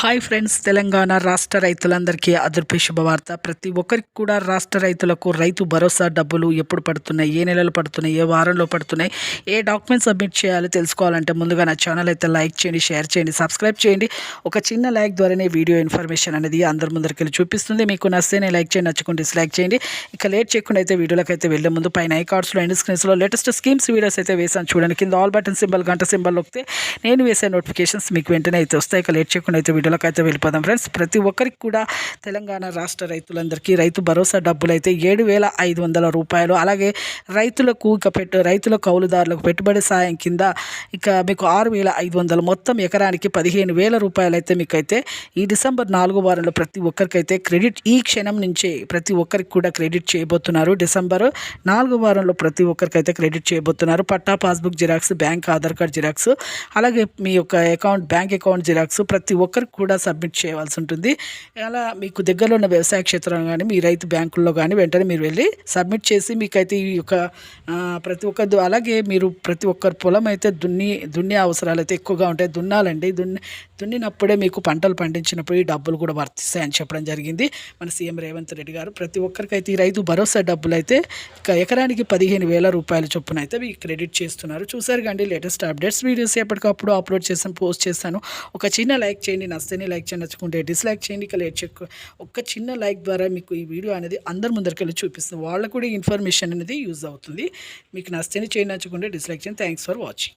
Hi friends, Telangana రాష్ట్ర రైతులందరికీ అదృశ్య శుభవార్త. ప్రతి ఒక్కరికి కూడా రాష్ట్ర రైతులకు రైతు భరోసా డబ్బులు ఎప్పుడు పడుతున్నాయి, ఏ నెలలో పడుతున్నాయి, ఏ వారంలో పడుతున్నాయి, ఏ డాక్యుమెంట్స్ సబ్మిట్ చేయాలో తెలుసుకోవాలంటే ముందుగా నా ఛానల్ అయితే లైక్ చేయండి, షేర్ చేయండి, సబ్స్క్రైబ్ చేయండి. ఒక చిన్న లైక్ ద్వారానే వీడియో ఇన్ఫర్మేషన్ అనేది అందరి ముందరికి వెళ్ళి చూపిస్తుంది. మీకు నచ్చితేనే లైక్ చేయండి, నచ్చుకుంటే డిస్లైక్ చేయండి. ఇక లేట్ చేయకుండా అయితే వీడియోలోకి అయితే వెళ్ళే ముందు పైన ఐకార్డ్స్లో ఎండ్ స్క్రీన్స్లో లేటెస్ట్ స్కీమ్స్ వీడియోస్ అయితే వేసాను చూడండి. కింద ఆల్ బటన్ సింబల్, గంట సింబల్ నొక్కితే నేను వేసే నోటిఫికేషన్స్ మీకు వెంటనే అయితే వస్తాయి. ఇక లేట్ చేయకుండా అయితే వీడియోలోకి అయితే వెళ్ళిపోదాం ఫ్రెండ్స్. ప్రతి ఒక్కరికి కూడా తెలంగాణ రాష్ట్ర రైతులందరికీ రైతు భరోసా డబ్బులు అయితే 7,500 రూపాయలు, అలాగే రైతులకు రైతుల కౌలుదారులకు పెట్టుబడి సాయం కింద ఇక మీకు 6,500, మొత్తం ఎకరానికి 15,000 రూపాయలు అయితే మీకు అయితే ఈ డిసెంబర్ 4వ వారంలో ప్రతి ఒక్కరికైతే క్రెడిట్ ఈ క్షణం నుంచే ప్రతి ఒక్కరికి కూడా క్రెడిట్ చేయబోతున్నారు. డిసెంబర్ 4వ వారంలో ప్రతి ఒక్కరికైతే క్రెడిట్ చేయబోతున్నారు. పట్టా, passbook xerox, bank Aadhaar card xerox, అలాగే మీ యొక్క బ్యాంక్ అకౌంట్ జిరాక్స్ ప్రతి ఒక్కరికి కూడా సబ్మిట్ చేయవలసి ఉంటుంది. అలా మీకు దగ్గరలో ఉన్న వ్యవసాయ క్షేత్రంలో కానీ మీ రైతు బ్యాంకుల్లో కానీ వెంటనే మీరు వెళ్ళి సబ్మిట్ చేసి మీకైతే ఈ యొక్క ప్రతి ఒక్క అలాగే మీరు ప్రతి ఒక్కరి పొలం అయితే దున్నే అవసరాలు అయితే ఎక్కువగా ఉంటాయి. దున్నాలండి. దున్నినప్పుడే మీకు పంటలు పండించినప్పుడు ఈ డబ్బులు కూడా వర్తిస్తాయని చెప్పడం జరిగింది మన సీఎం రేవంత్ రెడ్డి గారు. ప్రతి ఒక్కరికైతే ఈ రైతు భరోసా డబ్బులు అయితే ఎకరానికి 15,000 రూపాయల చొప్పున అయితే మీకు క్రెడిట్ చేస్తున్నారు. చూసారు కానీ లేటెస్ట్ అప్డేట్స్ వీడియోస్ ఎప్పటికప్పుడు అప్లోడ్ చేస్తాను, పోస్ట్ చేస్తాను. ఒక చిన్న లైక్ చేయండి, నచ్చితేనే లైక్ చేయండి, నచ్చుకుంటే డిస్లైక్ చేయండి. ఇక లేట్ చెక్ ఒక చిన్న లైక్ ద్వారా మీకు ఈ వీడియో అనేది అందరి ముందరికి వెళ్ళి చూపిస్తుంది. వాళ్ళకు కూడా ఇన్ఫర్మేషన్ అనేది యూజ్ అవుతుంది. మీకు నచ్చితేనే చేయండి, నచ్చుకుంటే డిస్లైక్ చేయండి. Thanks for watching.